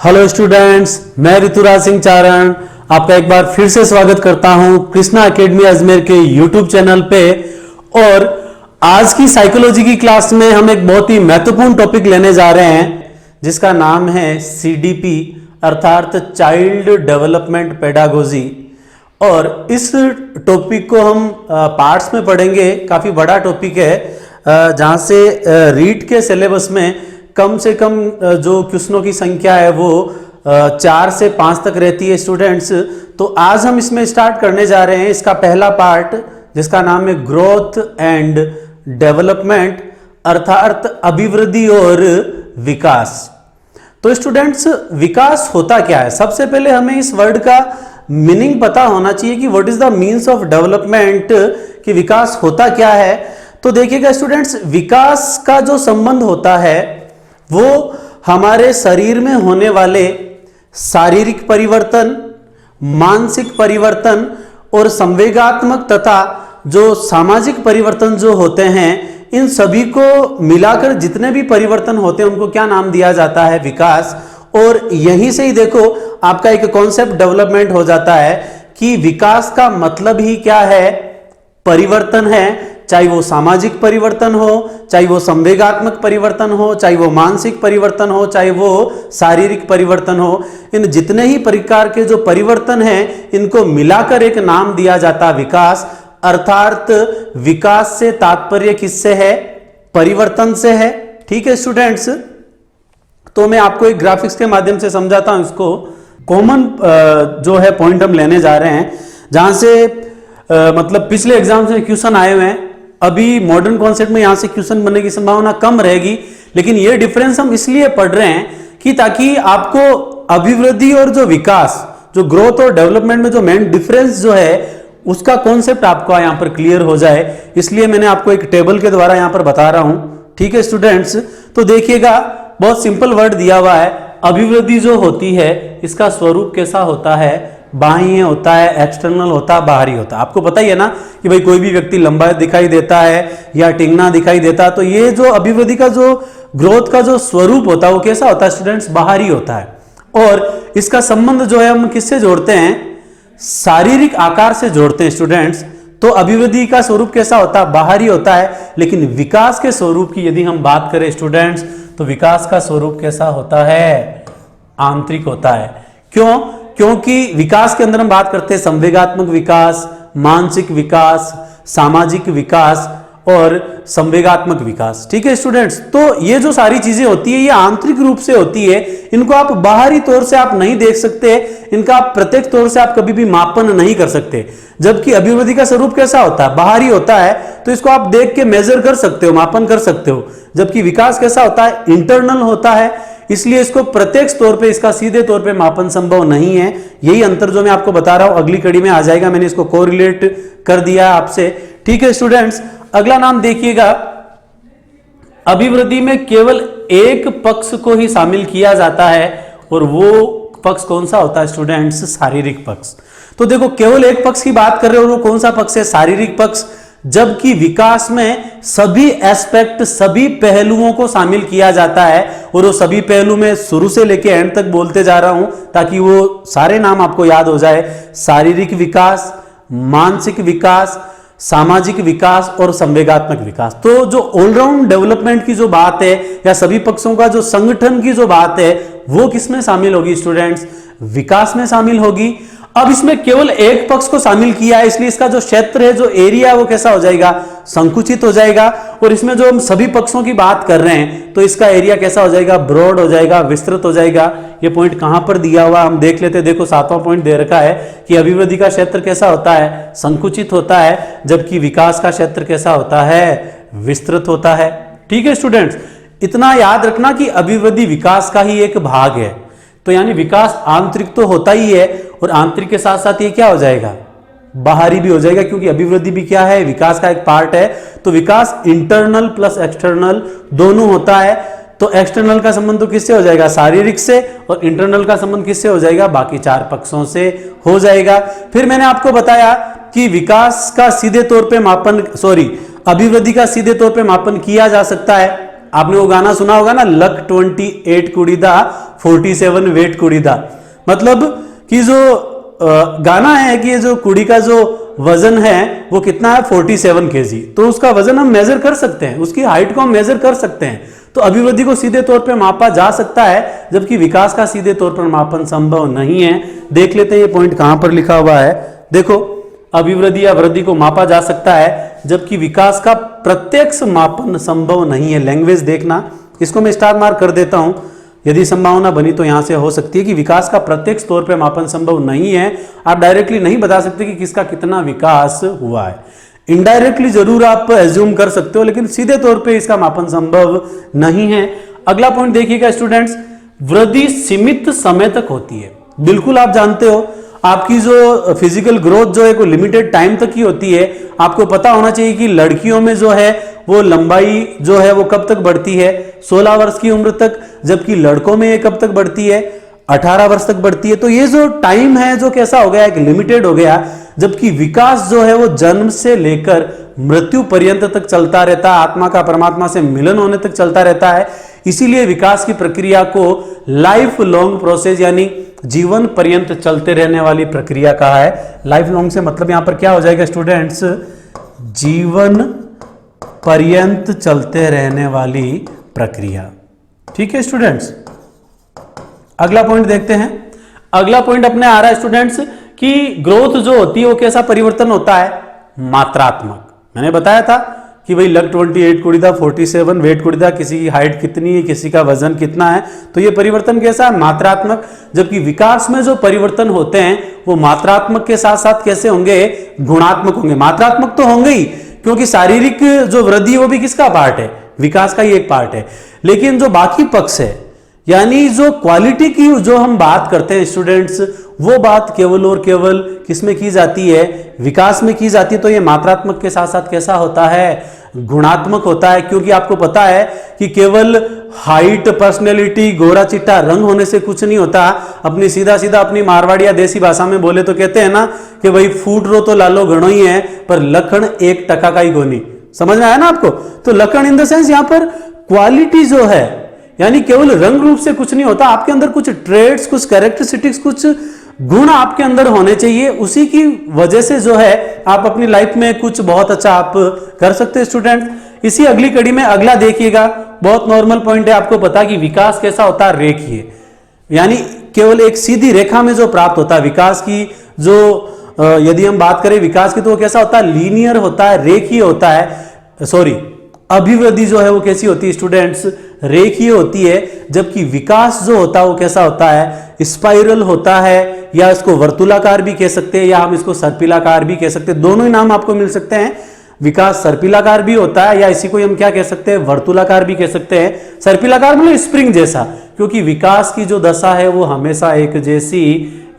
Hello students, मैं ऋतुराज सिंह चारण आपका एक बार फिर से स्वागत करता हूं कृष्णा एकेडमी अजमेर के यूट्यूब चैनल पे। और आज की साइकोलॉजी की क्लास में हम एक बहुत ही महत्वपूर्ण टॉपिक लेने जा रहे हैं जिसका नाम है सीडीपी अर्थात चाइल्ड डेवलपमेंट पेडागोजी। और इस टॉपिक को हम पार्ट्स में पढ़ेंगे। काफी बड़ा टॉपिक है जहां से रीट के सिलेबस में कम से कम जो क्वेश्चनों की संख्या है वो 4 से 5 तक रहती है स्टूडेंट्स। तो आज हम इसमें स्टार्ट करने जा रहे हैं इसका पहला पार्ट जिसका नाम है ग्रोथ एंड डेवलपमेंट अर्थात अभिवृद्धि और विकास। तो स्टूडेंट्स, विकास होता क्या है? सबसे पहले हमें इस वर्ड का मीनिंग पता होना चाहिए कि what is the means of development, कि विकास होता क्या है। तो देखिएगा स्टूडेंट्स, विकास का जो संबंध होता है वो हमारे शरीर में होने वाले शारीरिक परिवर्तन, मानसिक परिवर्तन और संवेगात्मक तथा जो सामाजिक परिवर्तन जो होते हैं, इन सभी को मिलाकर जितने भी परिवर्तन होते हैं उनको क्या नाम दिया जाता है? विकास। और यहीं से ही देखो आपका एक कॉन्सेप्ट डेवलपमेंट हो जाता है कि विकास का मतलब ही क्या है? परिवर्तन है। चाहे वो सामाजिक परिवर्तन हो, चाहे वो संवेगात्मक परिवर्तन हो, चाहे वो मानसिक परिवर्तन हो, चाहे वो शारीरिक परिवर्तन हो, इन जितने ही प्रकार के जो परिवर्तन हैं इनको मिलाकर एक नाम दिया जाता है विकास। अर्थात विकास से तात्पर्य किससे है? परिवर्तन से है। ठीक है स्टूडेंट्स, तो मैं आपको एक ग्राफिक्स के माध्यम से समझाता हूं इसको। कॉमन जो है पॉइंट हम लेने जा रहे हैं जहां से मतलब पिछले एग्जाम से क्वेश्चन आए हुए हैं। अभी मॉडर्न कॉन्सेप्ट में यहां से क्वेश्चन बनने की संभावना कम रहेगी, लेकिन ये डिफरेंस हम इसलिए पढ़ रहे हैं कि ताकि आपको अभिवृद्धि और जो विकास, जो ग्रोथ और डेवलपमेंट में जो मेन डिफरेंस जो है उसका कॉन्सेप्ट आपको यहां पर क्लियर हो जाए। इसलिए मैंने आपको एक टेबल के द्वारा यहां पर बता रहा हूं। ठीक है स्टूडेंट्स, तो देखिएगा बहुत सिंपल वर्ड दिया हुआ है। अभिवृद्धि जो होती है इसका स्वरूप कैसा होता है? बाह्य होता है, एक्सटर्नल होता है, बाहरी होता है। आपको पता ही है ना कि भाई कोई भी व्यक्ति लंबा दिखाई देता है या टिंगना दिखाई देता है, तो ये जो अभिवृद्धि का जो ग्रोथ का जो स्वरूप होता है वो कैसा होता है स्टूडेंट्स? बाहरी होता है। और इसका संबंध जो है हम किससे जोड़ते हैं? शारीरिक आकार से जोड़ते हैं स्टूडेंट्स। तो अभिवृद्धि का स्वरूप कैसा होता है? बाहरी होता है। लेकिन विकास के स्वरूप की यदि हम बात करें स्टूडेंट्स, तो विकास का स्वरूप कैसा होता है? आंतरिक होता है। क्यों? क्योंकि विकास के अंदर हम बात करते हैं संवेगात्मक विकास, मानसिक विकास, सामाजिक विकास और संवेगात्मक विकास। ठीक है स्टूडेंट्स, तो ये जो सारी चीजें होती है ये आंतरिक रूप से होती है। इनको आप बाहरी तौर से आप नहीं देख सकते, इनका आप प्रत्यक्ष तौर से आप कभी भी मापन नहीं कर सकते। जबकि अभिवृद्धि का स्वरूप कैसा होता है? बाहरी होता है, तो इसको आप देख के मेजर कर सकते हो, मापन कर सकते हो। जबकि विकास कैसा होता है? इंटरनल होता है, इसलिए इसको प्रत्यक्ष तौर पे, इसका सीधे तौर पे मापन संभव नहीं है। यही अंतर जो मैं आपको बता रहा हूं अगली कड़ी में आ जाएगा। मैंने इसको कोरिलेट कर दिया आपसे। ठीक है स्टूडेंट्स, अगला नाम देखिएगा। अभिवृद्धि में केवल एक पक्ष को ही शामिल किया जाता है और वो पक्ष कौन सा होता है स्टूडेंट्स? शारीरिक पक्ष। तो देखो केवल एक पक्ष की बात कर रहे हो, वो कौन सा पक्ष है? शारीरिक पक्ष। जबकि विकास में सभी एस्पेक्ट, सभी पहलुओं को शामिल किया जाता है। और वो सभी पहलू में शुरू से लेके एंड तक बोलते जा रहा हूं ताकि वो सारे नाम आपको याद हो जाए। शारीरिक विकास, मानसिक विकास, सामाजिक विकास और संवेगात्मक विकास। तो जो ऑलराउंड डेवलपमेंट की जो बात है या सभी पक्षों का जो संगठन की जो बात है वो किसमें शामिल होगी स्टूडेंट्स? विकास में शामिल होगी। अब इसमें केवल एक पक्ष को शामिल किया है, इसलिए इसका जो क्षेत्र है, जो एरिया है, वो कैसा हो जाएगा? संकुचित हो जाएगा। और इसमें जो हम सभी पक्षों की बात कर रहे हैं तो इसका एरिया कैसा हो जाएगा? ब्रॉड हो जाएगा, विस्तृत हो जाएगा। ये पॉइंट कहां पर दिया हुआ हम देख लेते हैं। देखो 7वां पॉइंट दे रखा है कि अभिवृद्धि का क्षेत्र कैसा होता है? संकुचित होता है। जबकि विकास का क्षेत्र कैसा होता है? विस्तृत होता है। ठीक है स्टूडेंट्स, इतना याद रखना कि अभिवृद्धि विकास का ही एक भाग है। तो यानी विकास आंतरिक तो होता ही है और आंतरिक के साथ साथ ये क्या हो जाएगा? बाहरी भी हो जाएगा, क्योंकि अभिवृद्धि भी क्या है? विकास का एक पार्ट है। तो विकास इंटरनल प्लस एक्सटर्नल दोनों होता है। तो एक्सटर्नल का संबंध तो किससे हो जाएगा? शारीरिक से। और इंटरनल का संबंध किससे हो जाएगा? बाकी 4 पक्षों से हो जाएगा। फिर मैंने आपको बताया कि विकास का सीधे तौर पे मापन, अभिवृद्धि का सीधे तौर पे मापन किया जा सकता है आपने वो गाना सुना होगा ना, लक 28 कुड़ीदा 47 वेट कुड़ीदा। मतलब कि जो गाना है कि ये जो कुड़ी का जो वजन है वो कितना है 47 केजी। तो उसका वजन हम मेजर कर सकते हैं, उसकी हाइट को हम मेजर कर सकते हैं। तो अभिवृद्धि को सीधे तौर पे मापा जा सकता है, जबकि विकास का सीधे तौर पर मापन संभव नहीं है। देख लेते हैं ये पॉइंट कहां पर लिखा हुआ है। देखो, अभिवृद्धि या वृद्धि को मापा जा सकता है, जबकि विकास का प्रत्यक्ष मापन संभव नहीं है। लैंग्वेज देखना, इसको मैं स्टार मार्क कर देता हूं। यदि संभावना बनी तो यहां से हो सकती है कि विकास का प्रत्यक्ष तौर पे मापन संभव नहीं है। आप डायरेक्टली नहीं बता सकते कि किसका कितना विकास हुआ है। इनडायरेक्टली जरूर आप एज्यूम कर सकते हो, लेकिन सीधे तौर पे इसका मापन संभव नहीं है। अगला पॉइंट देखिएगा स्टूडेंट्स, वृद्धि सीमित समय तक होती है। बिल्कुल आप जानते हो, आपकी जो फिजिकल ग्रोथ जो है वो लिमिटेड टाइम तक ही होती है। आपको पता होना चाहिए कि लड़कियों में जो है वो लंबाई जो है वो कब तक बढ़ती है, 16 वर्ष की उम्र तक, जबकि लड़कों में ये कब तक बढ़ती है, 18 वर्ष तक बढ़ती है। तो ये जो टाइम है जो कैसा हो गया, एक लिमिटेड हो गया, जबकि विकास जो है वो जन्म से लेकर मृत्यु पर्यंत तक चलता रहता है, आत्मा का परमात्मा से मिलन होने तक चलता रहता है। इसीलिए विकास की प्रक्रिया को लाइफ लॉन्ग प्रोसेस यानी जीवन पर्यंत चलते रहने वाली प्रक्रिया कहा है। लाइफ लॉन्ग से मतलब यहां पर क्या हो जाएगा स्टूडेंट्स, जीवन पर्यंत चलते रहने वाली प्रक्रिया। ठीक है स्टूडेंट्स, अगला पॉइंट देखते हैं। अगला पॉइंट अपने आ रहा है स्टूडेंट्स कि ग्रोथ जो होती है वो कैसा परिवर्तन होता है, मात्रात्मक। मैंने बताया था कि भाई लक 28 कुड़ीदा 47 वेट कुड़ीदा, किसी की हाइट कितनी है, किसी का वजन कितना है, तो ये परिवर्तन कैसा है, मात्रात्मक। जबकि विकास में जो परिवर्तन होते हैं वो मात्रात्मक के साथ साथ कैसे होंगे, गुणात्मक होंगे। मात्रात्मक तो होंगे ही, क्योंकि शारीरिक जो वृद्धि वो भी किसका पार्ट है, विकास का ही एक पार्ट है। लेकिन जो बाकी पक्ष है यानी जो क्वालिटी की जो हम बात करते हैं स्टूडेंट्स, वो बात केवल और केवल किसमें की जाती है, विकास में की जाती है। तो ये मात्रात्मक के साथ साथ कैसा होता है, गुणात्मक होता है। क्योंकि आपको पता है कि केवल हाइट, पर्सनैलिटी, गोरा चिट्टा रंग होने से कुछ नहीं होता। अपनी सीधा सीधा अपनी मारवाड़ी या देसी भाषा में बोले तो कहते हैं ना कि भाई फूट रो तो लालो घणो ही है, पर लखन 1% का ही गोनी। समझ में आया ना आपको। तो लखन इन द सेंस यहां पर क्वालिटी जो है, यानी केवल रंग रूप से कुछ नहीं होता, आपके अंदर कुछ ट्रेड्स, कुछ कैरेक्टरिस्टिक्स, कुछ गुण आपके अंदर होने चाहिए। उसी की वजह से जो है आप अपनी लाइफ में कुछ बहुत अच्छा आप कर सकते हैं स्टूडेंट। इसी अगली कड़ी में अगला देखिएगा, बहुत नॉर्मल पॉइंट है। आपको पता कि विकास कैसा होता है, रेखीय, यानी केवल एक सीधी रेखा में जो प्राप्त होता है। विकास की जो यदि हम बात करें विकास की, तो वो कैसा होता है, लीनियर होता है, रेखीय होता है। सॉरी, अभिवृद्धि जो है वो कैसी होती है स्टूडेंट्स, रेखीय होती है। जबकि विकास जो होता है वो कैसा होता है, स्पाइरल होता है, या इसको वर्तुलाकार भी कह सकते हैं, या हम इसको सर्पिलाकार भी कह सकते हैं। दोनों ही नाम आपको मिल सकते हैं। विकास सर्पिलाकार भी होता है, या इसी को हम क्या कह सकते हैं, वर्तुलाकार भी कह सकते हैं। सर्पिलाकार मतलब स्प्रिंग जैसा, क्योंकि विकास की जो दशा है वो हमेशा एक जैसी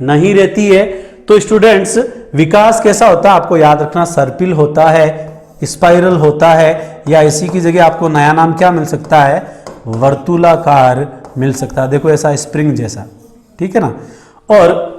नहीं रहती है। तो स्टूडेंट्स, विकास कैसा होता है आपको याद रखना, सर्पिल होता है, स्पाइरल होता है, या इसी की जगह आपको नया नाम क्या मिल सकता है, वर्तुलाकार मिल सकता है। देखो ऐसा स्प्रिंग जैसा, ठीक है ना। और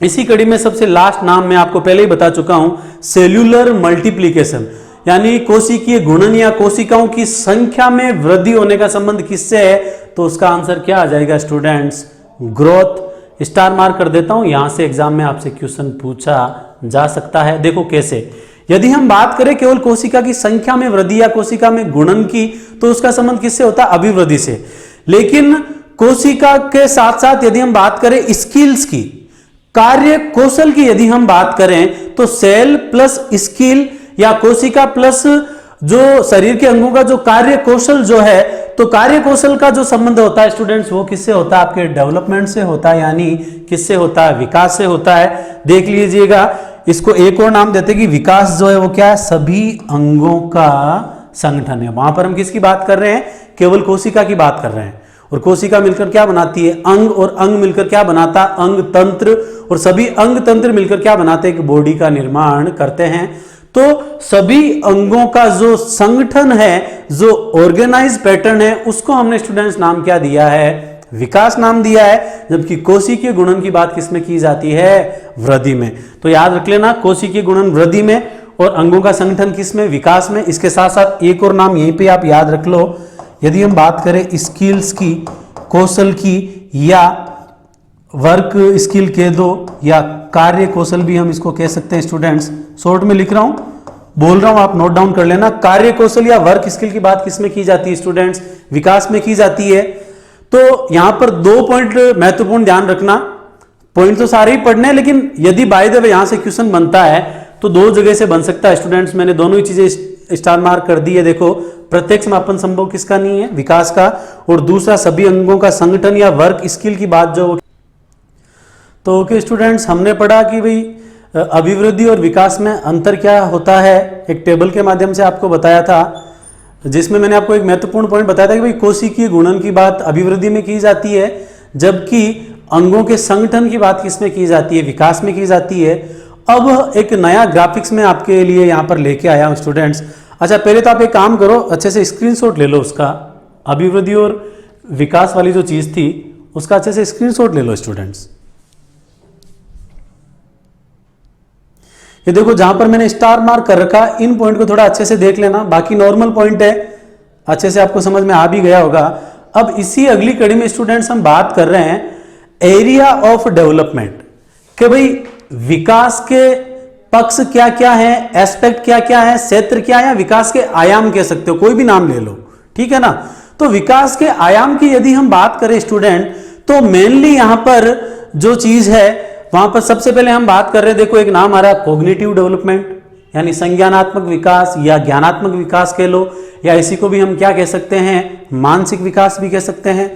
इसी कड़ी में सबसे लास्ट नाम मैं आपको पहले ही बता चुका हूं, सेल्यूलर मल्टीप्लीकेशन, यानी कोशिकीय गुणन या कोशिकाओं की संख्या में वृद्धि होने का संबंध किससे है। तो उसका आंसर क्या आ जाएगा स्टूडेंट्स, ग्रोथ। स्टार मार्क कर देता हूं, यहां से एग्जाम में आपसे क्वेश्चन पूछा जा सकता है। देखो कैसे, यदि हम बात करें केवल कोशिका की संख्या में वृद्धि या कोशिका में गुणन की, तो उसका संबंध किससे होता है, अभिवृद्धि से। लेकिन कोशिका के साथ साथ यदि हम बात करें स्किल्स की, कार्य कौशल की यदि हम बात करें, तो सेल प्लस स्किल या कोशिका प्लस जो शरीर के अंगों का जो कार्य कौशल जो है, तो कार्य कौशल का जो संबंध होता है स्टूडेंट्स, वो किससे होता है, आपके डेवलपमेंट से होता है, यानी किससे होता है, विकास से होता है। देख लीजिएगा, इसको एक और नाम देते हैं कि विकास जो है वो क्या है, सभी अंगों का संगठन है। वहां पर हम किसकी बात कर रहे हैं, केवल कोशिका की बात कर रहे हैं। और कोशिका मिलकर क्या बनाती है, अंग, और अंग मिलकर क्या बनाता है, अंग तंत्र, और सभी अंग तंत्र मिलकर क्या बनाते हैं, एक बॉडी का निर्माण करते हैं। तो सभी अंगों का जो संगठन है, जो ऑर्गेनाइज पैटर्न है, उसको हमने स्टूडेंट्स नाम क्या दिया है, विकास नाम दिया है। जबकि कोशिकीय गुणन की बात किसमें की जाती है, वृद्धि में। तो याद रख लेना, कोशिकीय गुणन वृद्धि में, और अंगों का संगठन किसमें, विकास में। इसके साथ साथ एक और नाम यहीं पे आप याद रख लो, यदि हम बात करें स्किल्स की, कौशल की, या वर्क स्किल कह दो, या कार्य कौशल भी हम इसको कह सकते हैं स्टूडेंट्स। शॉर्ट में लिख रहा हूं, बोल रहा हूं, आप नोट डाउन कर लेना। कार्य कौशल या वर्क स्किल की बात किसमें की जाती है स्टूडेंट्स? विकास में की जाती है। तो यहां पर 2 पॉइंट महत्वपूर्ण ध्यान रखना। पॉइंट तो सारे ही पढ़ने हैं, लेकिन यदि बाय द वे यहां से क्वेश्चन बनता है तो 2 जगह से बन सकता है स्टूडेंट्स। मैंने दोनों ही चीजें स्टार मार्क कर दी है। देखो, प्रत्यक्ष मापन संभव किसका नहीं है? विकास का। और दूसरा, सभी अंगों का संगठन या वर्क स्किल की बात जो। तो ओके स्टूडेंट्स, हमने पढ़ा कि भाई अभिवृद्धि और विकास में अंतर क्या होता है। एक टेबल के माध्यम से आपको बताया था, जिसमें मैंने आपको एक महत्वपूर्ण पॉइंट बताया था कि भाई कोशिकीय गुणन की बात अभिवृद्धि में की जाती है, जबकि अंगों के संगठन की बात किसमें की जाती है? विकास में की जाती है। अब एक नया ग्राफिक्स में आपके लिए यहां पर लेके आया हूं स्टूडेंट्स। अच्छा, पहले तो आप एक काम करो, अच्छे से स्क्रीनशॉट ले लो उसका। अभिवृद्धि और विकास वाली जो चीज थी उसका अच्छे से स्क्रीनशॉट ले लो स्टूडेंट्स। ये देखो, जहां पर मैंने स्टार मार्क कर रखा, इन पॉइंट को थोड़ा अच्छे से देख लेना। बाकी नॉर्मल पॉइंट है, अच्छे से आपको समझ में आ भी गया होगा। अब इसी अगली कड़ी में स्टूडेंट्स हम बात कर रहे हैं एरिया ऑफ डेवलपमेंट, कि भाई विकास के पक्ष क्या क्या है, एस्पेक्ट क्या क्या है, क्षेत्र क्या है, विकास के आयाम कह सकते हो, कोई भी नाम ले लो, ठीक है ना। तो विकास के आयाम की यदि हम बात करें स्टूडेंट, तो मेनली यहां पर जो चीज है वहां पर सबसे पहले हम बात कर रहे हैं, देखो एक नाम आ रहा है कॉग्निटिव डेवलपमेंट, यानी संज्ञानात्मक विकास या ज्ञानात्मक विकास कह लो, या इसी को भी हम क्या कह सकते हैं? मानसिक विकास भी कह सकते हैं।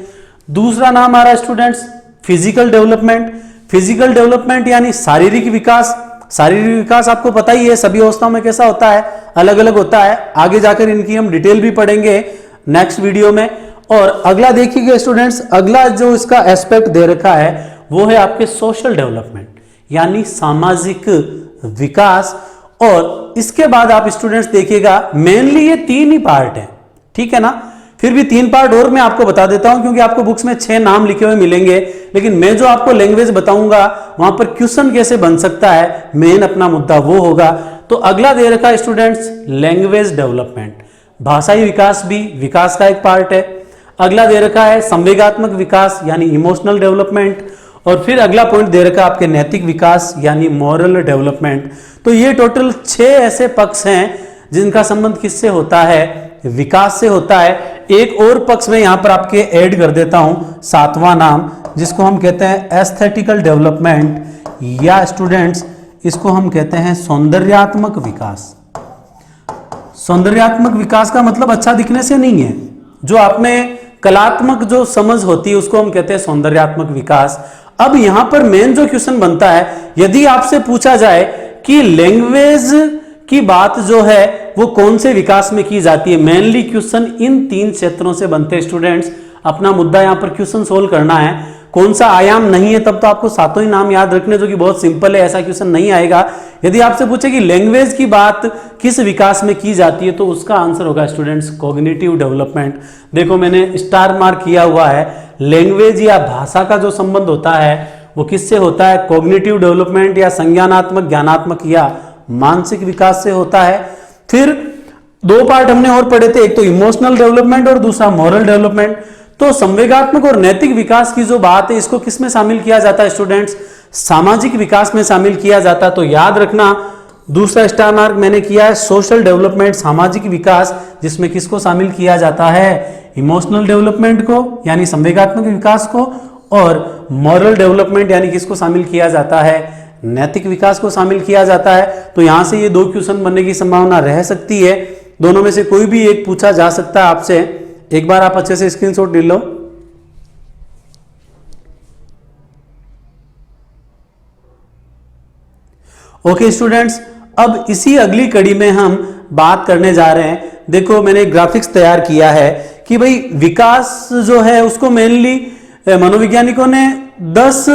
दूसरा नाम आ रहा है students physical development. Physical development यानी शारीरिक विकास। शारीरिक विकास आपको पता ही है सभी अवस्थाओं में कैसा होता है, अलग अलग होता है। आगे जाकर इनकी हम डिटेल भी पढ़ेंगे नेक्स्ट वीडियो में। और अगला देखिएगा स्टूडेंट्स, अगला जो इसका एस्पेक्ट दे रखा है वो है आपके सोशल डेवलपमेंट, यानी सामाजिक विकास। और इसके बाद आप स्टूडेंट्स देखिएगा, मेनली ये 3 ही पार्ट है, ठीक है ना। फिर भी 3 पार्ट और मैं आपको बता देता हूं, क्योंकि आपको बुक्स में 6 नाम लिखे हुए मिलेंगे, लेकिन मैं जो आपको लैंग्वेज बताऊंगा वहां पर क्वेश्चन कैसे बन सकता है, मेन अपना मुद्दा वो होगा। तो अगला दे रखा है स्टूडेंट्स लैंग्वेज डेवलपमेंट, भाषाई विकास भी विकास का एक पार्ट है। अगला दे रखा है संवेगात्मक विकास यानी इमोशनल डेवलपमेंट। और फिर अगला पॉइंट दे रखा है आपके नैतिक विकास यानी मॉरल डेवलपमेंट। तो ये टोटल 6 ऐसे पक्ष हैं जिनका संबंध किससे होता है? विकास से होता है। एक और पक्ष में यहां पर आपके ऐड कर देता हूं, 7वां नाम, जिसको हम कहते हैं एस्थेटिकल डेवलपमेंट, या स्टूडेंट्स इसको हम कहते हैं सौंदर्यात्मक विकास। सौंदर्यात्मक विकास का मतलब अच्छा दिखने से नहीं है, जो आप में कलात्मक जो समझ होती है उसको हम कहते हैं सौंदर्यात्मक विकास। अब यहां पर मेन जो क्वेश्चन बनता है, यदि आपसे पूछा जाए कि लैंग्वेज की बात जो है वो कौन से विकास में की जाती है, मेनली क्वेश्चन इन 3 क्षेत्रों से बनते हैं स्टूडेंट्स। अपना मुद्दा यहां पर क्वेश्चन सोल्व करना है। कौन सा आयाम नहीं है तब तो आपको 7 ही नाम याद रखने, जो कि बहुत सिंपल है, ऐसा क्वेश्चन नहीं आएगा। यदि आपसे पूछे कि लैंग्वेज की बात किस विकास में की जाती है, तो उसका आंसर होगा स्टूडेंट्स कॉग्निटिव डेवलपमेंट। देखो मैंने स्टार मार्क किया हुआ है, लैंग्वेज या भाषा का जो संबंध होता है वो किससे होता है? कॉग्निटिव डेवलपमेंट या संज्ञानात्मक, ज्ञानात्मक या मानसिक विकास से होता है। फिर 2 पार्ट हमने और पढ़े थे, एक तो इमोशनल डेवलपमेंट और दूसरा मॉरल डेवलपमेंट। तो संवेगात्मक और नैतिक विकास की जो बात है इसको किस में शामिल किया जाता है स्टूडेंट्स? सामाजिक विकास में शामिल किया जाता है। तो याद रखना, दूसरा स्टार मार्क मैंने किया है सोशल डेवलपमेंट, सामाजिक विकास, जिसमें किसको शामिल किया जाता है? इमोशनल डेवलपमेंट को यानी संवेगात्मक विकास को, और मॉरल डेवलपमेंट यानी किसको शामिल किया जाता है? नैतिक विकास को शामिल किया जाता है। तो यहां से ये 2 क्वेश्चन बनने की संभावना रह सकती है, दोनों में से कोई भी एक पूछा जा सकता है आपसे। एक बार आप अच्छे से स्क्रीनशॉट ले लो। ओके स्टूडेंट्स, अब इसी अगली कड़ी में हम बात करने जा रहे हैं। देखो मैंने ग्राफिक्स तैयार किया है कि भाई विकास जो है उसको मेनली मनोवैज्ञानिकों ने 10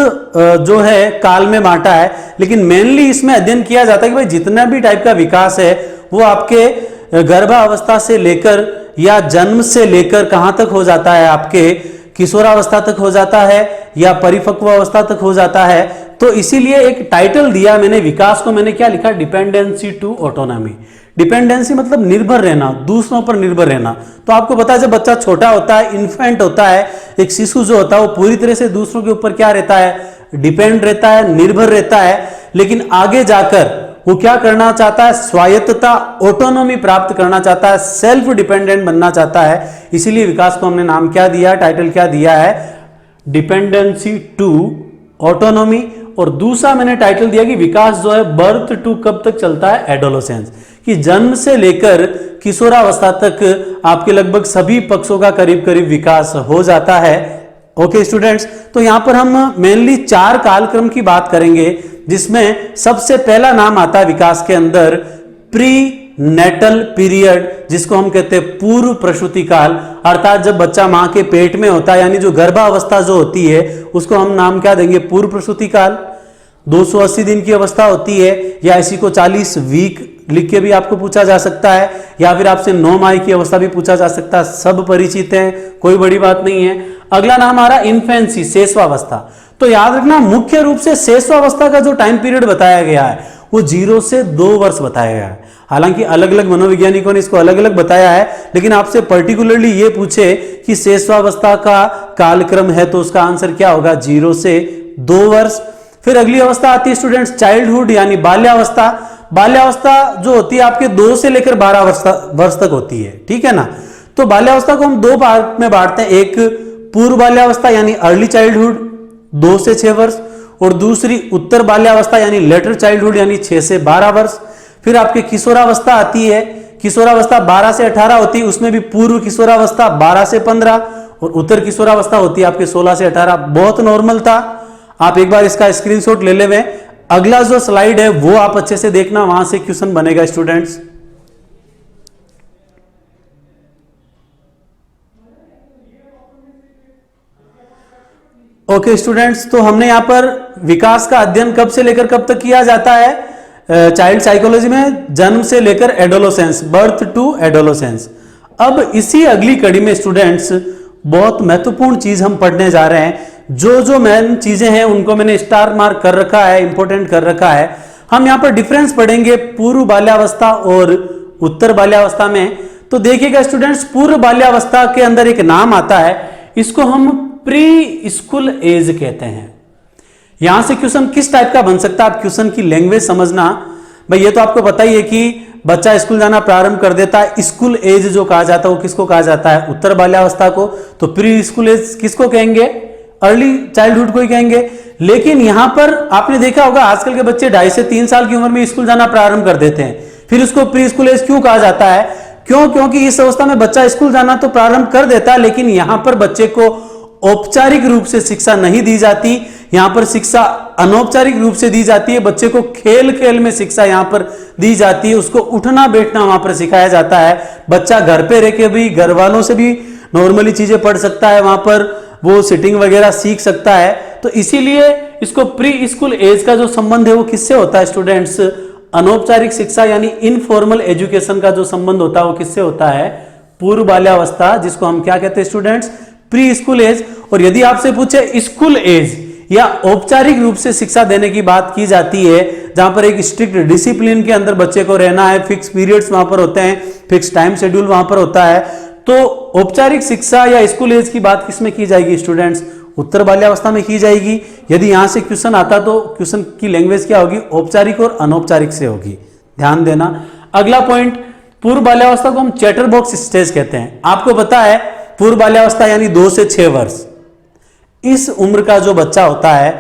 जो है काल में बांटा है, लेकिन मेनली इसमें अध्ययन किया जाता है कि भाई जितना भी टाइप का विकास है वो आपके गर्भावस्था से लेकर या जन्म से लेकर कहां तक हो जाता है, आपके किशोरावस्था तक हो जाता है या परिपक्व अवस्था तक हो जाता है। तो इसीलिए एक टाइटल दिया मैंने विकास को, मैंने क्या लिखा? Dependency to autonomy. डिपेंडेंसी मतलब निर्भर रहना, दूसरों पर निर्भर रहना। तो आपको पता है जब बच्चा छोटा होता है, इन्फेंट होता है, एक शिशु जो होता है वो पूरी तरह से दूसरों के ऊपर क्या रहता है, डिपेंड रहता है, निर्भर रहता है। लेकिन आगे जाकर वो क्या करना चाहता है, स्वायत्तता, ऑटोनॉमी प्राप्त करना चाहता है, सेल्फ डिपेंडेंट बनना चाहता है। इसीलिए विकास को हमने नाम क्या दिया, टाइटल क्या दिया है, डिपेंडेंसी टू ऑटोनॉमी। और दूसरा मैंने टाइटल दिया कि विकास जो है बर्थ टू कब तक चलता है, एडोलेसेंस, कि जन्म से लेकर किशोरावस्था तक आपके लगभग सभी पक्षों का करीब करीब विकास हो जाता है। ओके स्टूडेंट्स, तो यहां पर हम मेनली 4 कालक्रम की बात करेंगे, जिसमें सबसे पहला नाम आता है विकास के अंदर प्री नेटल पीरियड, जिसको हम कहते हैं पूर्व प्रसूति काल, अर्थात जब बच्चा मां के पेट में होता है, यानी जो गर्भावस्था जो होती है उसको हम नाम क्या देंगे, पूर्व प्रसूति काल। 280 दिन की अवस्था होती है, या इसी को 40 वीक लिख के भी आपको पूछा जा सकता है, या फिर आपसे 9 माह की अवस्था भी पूछा जा सकता है, सब परिचित हैं, कोई बड़ी बात नहीं है। अगला नाम आ रहा इन्फेंसी, शेषवावस्था। तो याद रखना मुख्य रूप से शेषवावस्था का जो टाइम पीरियड बताया गया है वो 0 से 2 वर्ष बताया गया है। हालांकि अलग अलग मनोवैज्ञानिकों ने इसको अलग अलग बताया है, लेकिन आपसे पर्टिकुलरली ये पूछे कि शेषवावस्था का कालक्रम है तो उसका आंसर क्या होगा, 0 से 2 वर्ष। फिर अगली अवस्था आती है स्टूडेंट्स चाइल्डहुड यानी बाल्यावस्था। बाल्यावस्था जो होती है आपके 2 से लेकर 12 वर्ष तक होती है, ठीक है ना। तो बाल्यावस्था को हम 2 पार्ट में बांटते हैं, एक पूर्व बाल्यावस्था यानी अर्ली चाइल्डहुड 2 से 6 वर्ष, और दूसरी उत्तर बाल्यावस्था यानी लेटर चाइल्डहुड यानी 6 से 12 वर्ष। फिर आपके किशोरावस्था आती है, किशोरावस्था 12 से 18 होती है, उसमें भी पूर्व किशोरावस्था 12 से 15, और उत्तर किशोरावस्था होती है आपके 16 से 18। बहुत नॉर्मल था, आप एक बार इसका स्क्रीनशॉट ले लेवे। अगला जो स्लाइड है वो आप अच्छे से देखना, वहां से क्वेश्चन बनेगा स्टूडेंट्स। ओके स्टूडेंट्स, तो हमने यहां पर विकास का अध्ययन कब से लेकर कब तक किया जाता है चाइल्ड साइकोलॉजी में, जन्म से लेकर एडोलेसेंस, बर्थ टू एडोलेसेंस। अब इसी अगली कड़ी में स्टूडेंट्स बहुत महत्वपूर्ण चीज हम पढ़ने जा रहे हैं। जो मेन चीजें हैं उनको मैंने स्टार मार्क कर रखा है, इंपॉर्टेंट कर रखा है। हम यहां पर डिफरेंस पढ़ेंगे पूर्व बाल्यावस्था और उत्तर बाल्यावस्था में। तो देखिएगा स्टूडेंट्स, पूर्व बाल्यावस्था के अंदर एक नाम आता है, इसको हम प्री स्कूल एज कहते हैं। यहां से क्वेश्चन किस टाइप का बन सकता है, आप क्वेश्चन की लैंग्वेज समझना। भाई ये तो आपको पता ही है कि बच्चा स्कूल जाना प्रारंभ कर देता है, स्कूल एज जो कहा जाता है वो किसको कहा जाता है, उत्तर बाल्यावस्था को। तो प्री स्कूल एज किसको कहेंगे, अर्ली चाइल्डहुड को ही कहेंगे। लेकिन यहां पर आपने देखा होगा आजकल के बच्चे 2.5 से 3 साल की उम्र में स्कूल जाना प्रारंभ कर देते हैं। फिर उसको प्री स्कूल एज क्यों कहा जाता है, क्योंकि इस अवस्था में बच्चा स्कूल जाना तो प्रारंभ कर देता है, लेकिन यहां पर बच्चे को औपचारिक रूप से शिक्षा नहीं दी जाती, यहां पर शिक्षा अनौपचारिक रूप से दी जाती है। बच्चे को खेल खेल में शिक्षा यहां पर दी जाती है, उसको उठना बैठना वहां पर सिखाया जाता है। बच्चा घर पे रह के भी घर वालों से भी नॉर्मली चीजें पढ़ सकता है, वहां पर वो सिटिंग वगैरह सीख सकता है। तो इसीलिए इसको प्री स्कूल एज का जो संबंध है वो किससे होता है स्टूडेंट्स, अनौपचारिक शिक्षा यानी इनफॉर्मल एजुकेशन का जो संबंध होता है वो किससे होता है, पूर्व बाल्यावस्था, जिसको हम क्या कहते हैं स्टूडेंट्स, प्री स्कूल एज। और यदि आपसे पूछे स्कूल एज या औपचारिक रूप से शिक्षा देने की बात की जाती है, जहां पर एक स्ट्रिक्ट डिसिप्लिन के अंदर बच्चे को रहना है, फिक्स पीरियड्स वहां पर होते हैं, फिक्स टाइम शेड्यूल वहां पर होता है, तो औपचारिक शिक्षा या स्कूल एज की बात किसमें की जाएगी स्टूडेंट्स, उत्तर बाल्यावस्था में की जाएगी। यदि यहां से क्वेश्चन आता तो क्वेश्चन की लैंग्वेज क्या होगी, औपचारिक और अनौपचारिक से होगी, ध्यान देना। अगला पॉइंट, पूर्व बाल्यावस्था को हम चैटर बॉक्स स्टेज कहते हैं। आपको पता है पूर्व बाल्यावस्था यानी 2 से 6 वर्ष, इस उम्र का जो बच्चा होता है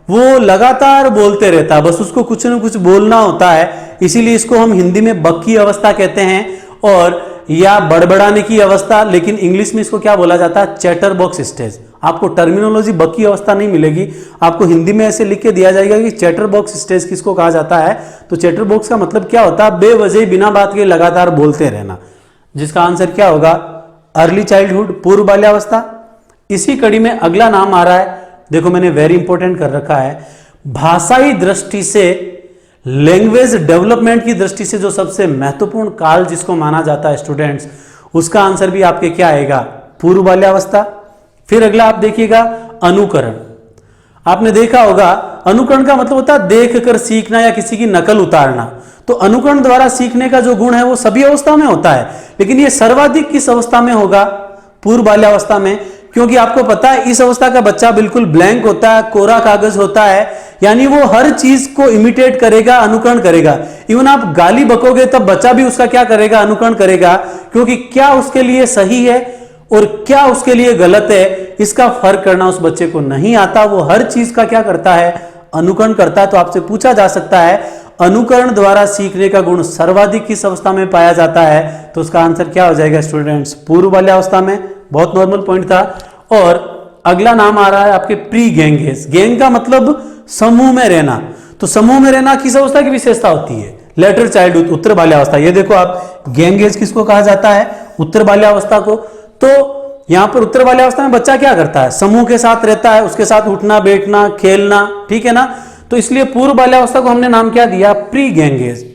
वो लगातार बोलते रहता है, बस उसको कुछ न कुछ बोलना होता है, इसीलिए इसको हम हिंदी में बक्की अवस्था कहते हैं, और या बड़बड़ाने की अवस्था, लेकिन इंग्लिश में इसको क्या बोला जाता है, चैटर बॉक्स स्टेज। आपको टर्मिनोलॉजी बक्की अवस्था नहीं मिलेगी, आपको हिंदी में ऐसे लिख के दिया जाएगा कि चैटर बॉक्स स्टेज किसको कहा जाता है। तो चैटर बॉक्स का मतलब क्या होता है, बेवजह बिना बात के लगातार बोलते रहना, जिसका आंसर क्या होगा, अर्ली चाइल्डहुड, पूर्व बाल्यावस्था। इसी कड़ी में अगला नाम आ रहा है, देखो मैंने वेरी इंपॉर्टेंट कर रखा है, भाषाई दृष्टि से, लैंग्वेज डेवलपमेंट की दृष्टि से जो सबसे महत्वपूर्ण काल जिसको माना जाता है स्टूडेंट्स, उसका आंसर भी आपके क्या आएगा, पूर्व बाल्यावस्था। फिर अगला आप देखिएगा अनुकरण। आपने देखा होगा अनुकरण का मतलब होता है देख कर सीखना या किसी की नकल उतारना। तो अनुकरण द्वारा सीखने का जो गुण है वो सभी अवस्था में होता है, लेकिन ये सर्वाधिक किस अवस्था में होगा? पूर्व बाल्यावस्था में, क्योंकि आपको पता है इस अवस्था का बच्चा बिल्कुल ब्लैंक होता है, कोरा कागज होता है, यानी वो हर चीज को इमिटेट करेगा, अनुकरण करेगा। इवन आप गाली बकोगे तब बच्चा भी उसका क्या करेगा? अनुकरण करेगा, क्योंकि क्या उसके लिए सही है और क्या उसके लिए गलत है इसका फर्क करना उस बच्चे को नहीं आता। वो हर चीज का क्या करता है? अनुकरण करता है। तो आपसे पूछा जा सकता है अनुकरण द्वारा सीखने का गुण सर्वाधिक किस अवस्था में पाया जाता है? तो उसका आंसर क्या हो जाएगा स्टूडेंट्स? पूर्व बाल्यावस्था में। बहुत नॉर्मल पॉइंट था। और अगला नाम आ रहा है आपके प्री गैंग एज। गैंग का मतलब समूह में रहना। तो समूह में रहना किस अवस्था की विशेषता होती है? लेटर चाइल्डहुड, उत्तर बाल्यावस्था। ये देखो आप, गैंग एज किसको कहा जाता है? उत्तर बाल्यावस्था को। तो यहां पर उत्तर बाल्यावस्था में बच्चा क्या करता है? समूह के साथ रहता है, उसके साथ उठना बैठना खेलना, ठीक है ना। तो इसलिए पूर्व बाल्यावस्था को हमने नाम क्या दिया? Pre gang as.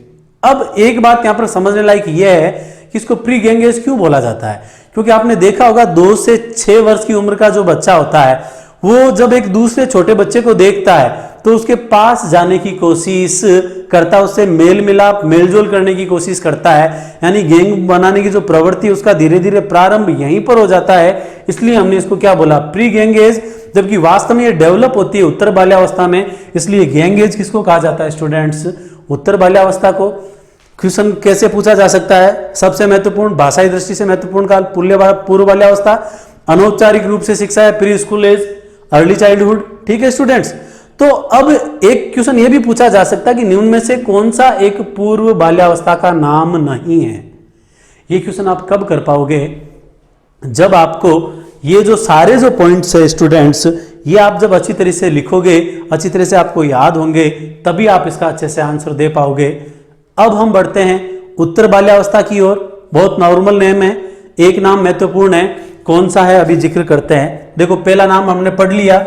अब एक बात यहां पर समझने लायक यह है कि इसको प्री गैंग एज क्यों बोला जाता है? क्योंकि आपने देखा होगा 2 से 6 वर्ष की उम्र का जो बच्चा होता है वो जब एक दूसरे छोटे बच्चे को देखता है तो उसके पास जाने की कोशिश करता है, उससे मेल मिलाप मेलजोल करने की कोशिश करता है। यानी गैंग बनाने की जो प्रवृत्ति उसका धीरे धीरे प्रारंभ यहीं पर हो जाता है। इसलिए हमने इसको क्या बोला? प्री गैंग एज, जबकि वास्तव में ये डेवलप होती है उत्तर बाल्यावस्था में। इसलिए गैंग एज किसको कहा जाता है स्टूडेंट्स? उत्तर बाल्यावस्था को। क्वेश्चन कैसे पूछा जा सकता है? सबसे महत्वपूर्ण, भाषाई दृष्टि से महत्वपूर्ण काल पूर्व बाल्यावस्था। अनौपचारिक रूप से शिक्षा है pre school age, early childhood. ठीक है स्टूडेंट्स। तो अब एक क्वेश्चन ये भी पूछा जा सकता है कि निम्न में से कौन सा एक पूर्व बाल्यावस्था का नाम नहीं है? ये क्वेश्चन आप कब कर पाओगे? जब आपको ये जो सारे जो पॉइंट्स है स्टूडेंट्स, ये आप जब अच्छी तरह से लिखोगे, अच्छी तरह से आपको याद होंगे, तभी आप इसका अच्छे से आंसर दे पाओगे। अब हम बढ़ते हैं उत्तर बाल्यावस्था की ओर। बहुत नॉर्मल नेम है, एक नाम महत्वपूर्ण है। कौन सा है अभी जिक्र करते हैं। देखो पहला नाम हमने पढ़ लिया,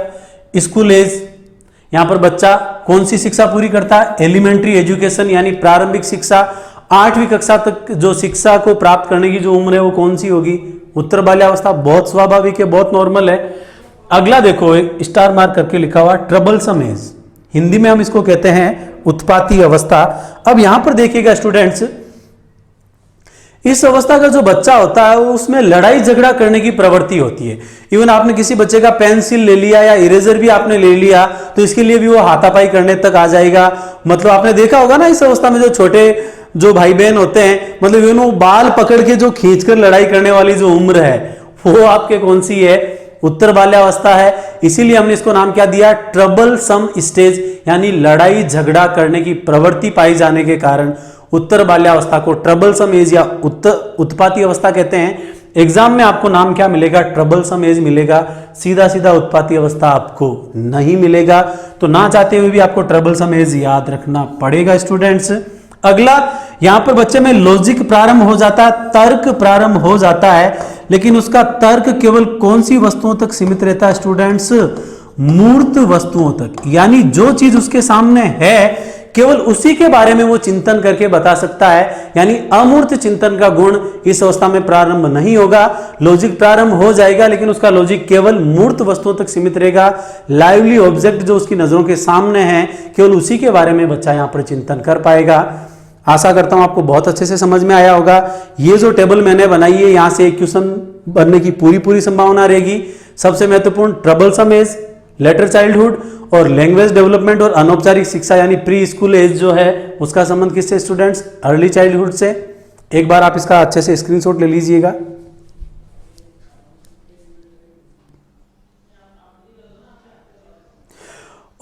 स्कूल एज। यहां पर बच्चा कौन सी शिक्षा पूरी करता है? एलिमेंट्री एजुकेशन, यानी प्रारंभिक शिक्षा। 8वीं कक्षा तक जो शिक्षा को प्राप्त करने की जो उम्र है वो कौन सी होगी? उत्तर बाल्यावस्था। बहुत स्वाभाविक है, बहुत नॉर्मल है। अगला देखो, एक स्टार मार्क करके लिखा हुआ ट्रबलसम एज। हिंदी में हम इसको कहते हैं उत्पाती अवस्था। अब यहां पर देखिएगा स्टूडेंट्स, इस अवस्था का जो बच्चा होता है वो उसमें लड़ाई झगड़ा करने की प्रवृत्ति होती है। इवन आपने किसी बच्चे का पेंसिल ले लिया या इरेजर भी आपने ले लिया तो इसके लिए भी वो हाथापाई करने तक आ जाएगा। मतलब आपने देखा होगा ना, इस अवस्था में जो छोटे जो भाई बहन होते हैं, मतलब इन्होंने बाल पकड़ के जो खींचकर लड़ाई करने वाली जो उम्र है वो आपके कौन सी है? उत्तर बाल्यावस्था है। इसीलिए हमने इसको नाम क्या दिया? ट्रबल सम स्टेज, यानी लड़ाई झगड़ा करने की प्रवृत्ति पाई जाने के कारण उत्तर बाल्यावस्था को ट्रबल सम एज या उत्पाती अवस्था कहते हैं। एग्जाम में आपको नाम क्या मिलेगा? ट्रबल सम एज मिलेगा, सीधा सीधा उत्पाती अवस्था आपको नहीं मिलेगा। तो ना चाहते हुए भी आपको ट्रबल सम एज याद रखना पड़ेगा स्टूडेंट्स। अगला, यहां पर बच्चे में लॉजिक प्रारंभ हो जाता है, तर्क प्रारंभ हो जाता है, लेकिन उसका तर्क केवल कौन सी वस्तुओं तक सीमित रहता है स्टूडेंट्स? मूर्त वस्तुओं तक। यानी जो चीज उसके सामने है केवल उसी के बारे में वो चिंतन करके बता सकता है। यानी अमूर्त चिंतन का गुण इस अवस्था में प्रारंभ नहीं होगा। लॉजिक प्रारंभ हो जाएगा लेकिन उसका लॉजिक केवल मूर्त वस्तुओं तक सीमित रहेगा। लाइवली ऑब्जेक्ट जो उसकी नजरों के सामने है केवल उसी के बारे में बच्चा यहां पर चिंतन कर पाएगा। आशा करता हूं आपको बहुत अच्छे से समझ में आया होगा। ये जो टेबल मैंने बनाई है यहां से एक क्वेश्चन बनने की पूरी संभावना रहेगी। सबसे महत्वपूर्ण ट्रबलसम एज, लेटर चाइल्डहुड और लैंग्वेज डेवलपमेंट और अनौपचारिक शिक्षा यानी प्री स्कूल एज जो है उसका संबंध किससे स्टूडेंट्स? अर्ली चाइल्डहुड से। एक बार आप इसका अच्छे से स्क्रीनशॉट ले लीजिएगा।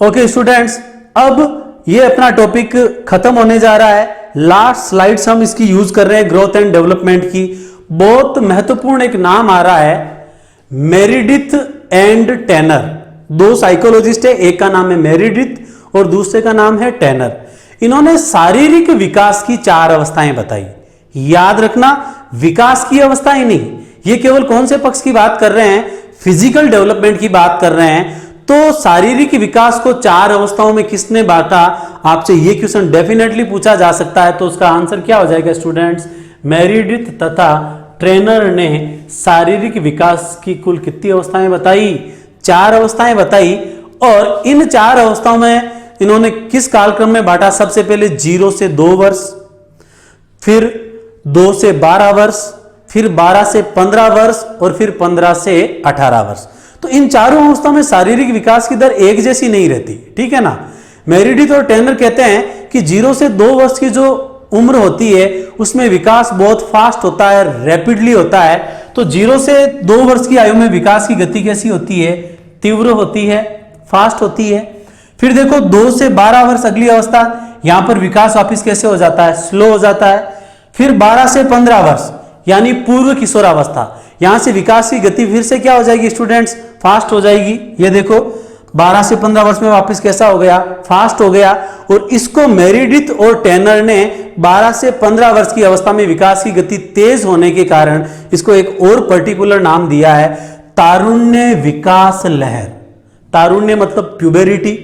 ओके स्टूडेंट्स, अब ये अपना टॉपिक खत्म होने जा रहा है। लास्ट स्लाइड्स हम इसकी यूज कर रहे हैं ग्रोथ एंड डेवलपमेंट की। बहुत महत्वपूर्ण एक नाम आ रहा है, मेरिडिथ एंड टैनर। 2 साइकोलॉजिस्ट है, एक का नाम है मेरिडिथ और दूसरे का नाम है टैनर। इन्होंने शारीरिक विकास की 4 अवस्थाएं बताई। याद रखना, विकास की अवस्थाएं नहीं, ये केवल कौन से पक्ष की बात कर रहे हैं? फिजिकल डेवलपमेंट की बात कर रहे हैं। तो शारीरिक विकास को 4 अवस्थाओं में किसने बांटा? आपसे ये क्वेश्चन डेफिनेटली पूछा जा सकता है। तो उसका आंसर क्या हो जाएगा स्टूडेंट्स? मेरिडिथ तथा ट्रेनर ने शारीरिक विकास की कुल कितनी अवस्थाएं बताई? 4 अवस्थाएं बताई। और इन 4 अवस्थाओं में इन्होंने किस कालक्रम में बांटा? सबसे पहले 0 से 2 वर्ष, फिर 2 से 12 वर्ष, फिर 12 से 15 वर्ष और फिर 15 से 18 वर्ष। तो इन चारों अवस्थाओं में शारीरिक विकास की दर एक जैसी नहीं रहती, ठीक है ना। मेरिडिथ और टेनर कहते हैं कि 0 से 2 वर्ष की जो उम्र होती है उसमें विकास बहुत फास्ट होता है, रैपिडली होता है। तो 0 से 2 वर्ष की आयु में विकास की गति कैसी होती है? तीव्र होती है, फास्ट होती है। फिर देखो 2 से 12 वर्ष अगली अवस्था, यहां पर विकास वापिस कैसे हो जाता है? स्लो हो जाता है। फिर 12 से 15 वर्ष यानी पूर्व किशोरावस्था, यहां से विकास की गति फिर से क्या हो जाएगी स्टूडेंट्स? फास्ट हो जाएगी। ये देखो 12 से 15 वर्ष में वापस कैसा हो गया? फास्ट हो गया। और इसको मेरिडिथ और टेनर ने 12 से 15 वर्ष की अवस्था में विकास की गति तेज होने के कारण इसको एक और पर्टिकुलर नाम दिया है, तारुण्य विकास लहर। तारुण्य मतलब प्यूबेरिटी,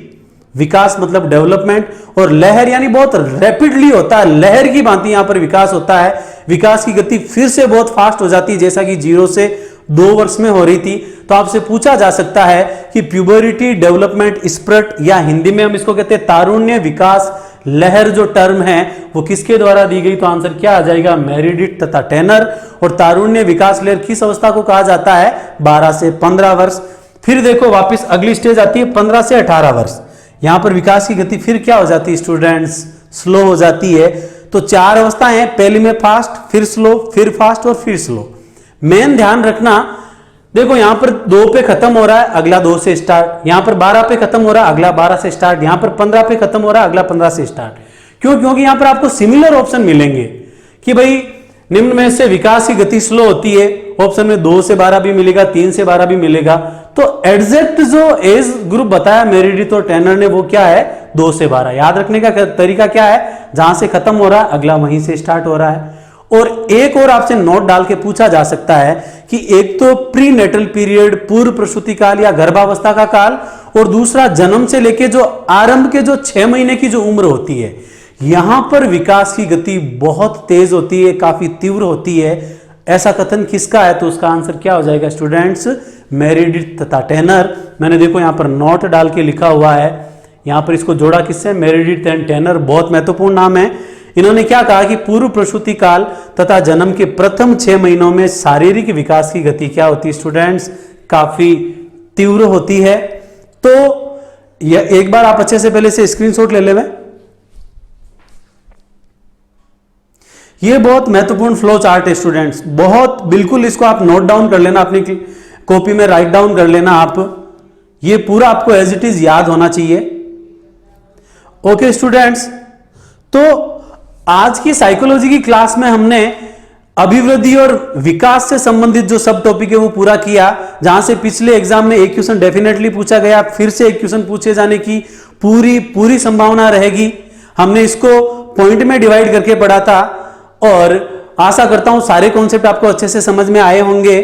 विकास मतलब डेवलपमेंट, और लहर यानी बहुत रैपिडली होता है, लहर की भांति यहां पर विकास होता है। विकास की गति फिर से बहुत फास्ट हो जाती है, जैसा कि 0 से 2 वर्ष में हो रही थी। तो आपसे पूछा जा सकता है कि प्यूबरिटी डेवलपमेंट स्प्रट, या हिंदी में हम इसको कहते हैं तारुण्य विकास लहर, जो टर्म है वो किसके द्वारा दी गई? तो आंसर क्या आ जाएगा? मेरिडिथ तथा टेनर। और तारुण्य विकास लहर किस अवस्था को कहा जाता है? 12 से 15 वर्ष। फिर देखो वापस अगली स्टेज आती है 15 से 18 वर्ष। यहां पर विकास की गति फिर क्या हो जाती है स्टूडेंट्स? स्लो हो जाती है। तो 4 अवस्थाएं हैं, पहली में फास्ट, फिर स्लो, फिर फास्ट और फिर स्लो। मेन ध्यान रखना, देखो यहां पर 2 पे खत्म हो रहा है, अगला 2 से स्टार्ट। यहां पर 12 पे खत्म हो रहा है, अगला 12 से स्टार्ट। यहां पर 15 पे खत्म हो रहा है, अगला 15 से स्टार्ट। क्यों? क्योंकि यहां पर आपको सिमिलर ऑप्शन मिलेंगे कि भाई निम्न में से विकास की गति स्लो होती है। ऑप्शन में 2 से 12 भी मिलेगा, 3 से 12 भी मिलेगा। तो एग्जैक्ट जो एज ग्रुप बताया मेरिडिथ और टेनर ने वो क्या है? 2 से 12। याद रखने का तरीका क्या है? जहां से खत्म हो रहा है अगला वहीं से स्टार्ट हो रहा है। और एक और आपसे नोट डाल के पूछा जा सकता है कि एक तो प्री नेटल पीरियड, पूर्व प्रसूति काल या गर्भावस्था का काल, और दूसरा जन्म से लेके जो आरंभ के जो 6 महीने की जो उम्र होती है, यहां पर विकास की गति बहुत तेज होती है, काफी तीव्र होती है। ऐसा कथन किसका है? तो उसका आंसर क्या हो जाएगा स्टूडेंट्स? मेरिडिथ तथा टेनर। मैंने देखो यहां पर नोट डाल के लिखा हुआ है, यहां पर इसको जोड़ा किससे? Meredith and Tenner. बहुत महत्वपूर्ण नाम है। इन्होंने क्या कहा कि पूर्व प्रसूति काल तथा जन्म के प्रथम 6 महीनों में शारीरिक विकास की गति क्या होती है स्टूडेंट्स? काफी तीव्र होती है। तो यह एक बार आप अच्छे से पहले से स्क्रीनशॉट ले लें। ये बहुत महत्वपूर्ण फ्लो चार्ट है स्टूडेंट्स, बहुत बिल्कुल इसको आप नोट डाउन कर लेना, अपनी कॉपी में राइट डाउन कर लेना आप। ये पूरा आपको एज इट इज याद होना चाहिए। ओके स्टूडेंट्स, तो आज की साइकोलॉजी की क्लास में हमने अभिवृद्धि और विकास से संबंधित जो सब टॉपिक है वो पूरा किया। जहां से पिछले एग्जाम में एक क्वेश्चन डेफिनेटली पूछा गया, फिर से एक क्वेश्चन पूछे जाने की पूरी संभावना रहेगी। हमने इसको पॉइंट में डिवाइड करके पढ़ा था और आशा करता हूं सारे कॉन्सेप्ट आपको अच्छे से समझ में आए होंगे।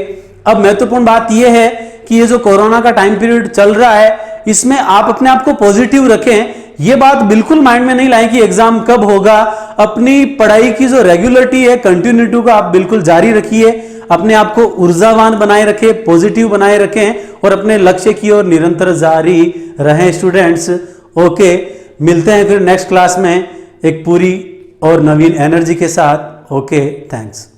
अब महत्वपूर्ण बात यह है कि ये जो कोरोना का टाइम पीरियड चल रहा है, इसमें आप अपने आप को पॉजिटिव रखें। ये बात बिल्कुल माइंड में नहीं लाएं कि एग्जाम कब होगा। अपनी पढ़ाई की जो रेगुलरिटी है, कंटिन्यूटी को आप बिल्कुल जारी रखिए। अपने आप को ऊर्जावान बनाए रखें, पॉजिटिव बनाए रखें और अपने लक्ष्य की ओर निरंतर जारी रहें स्टूडेंट्स। ओके, मिलते हैं फिर नेक्स्ट क्लास में एक पूरी और नवीन एनर्जी के साथ। Okay, thanks.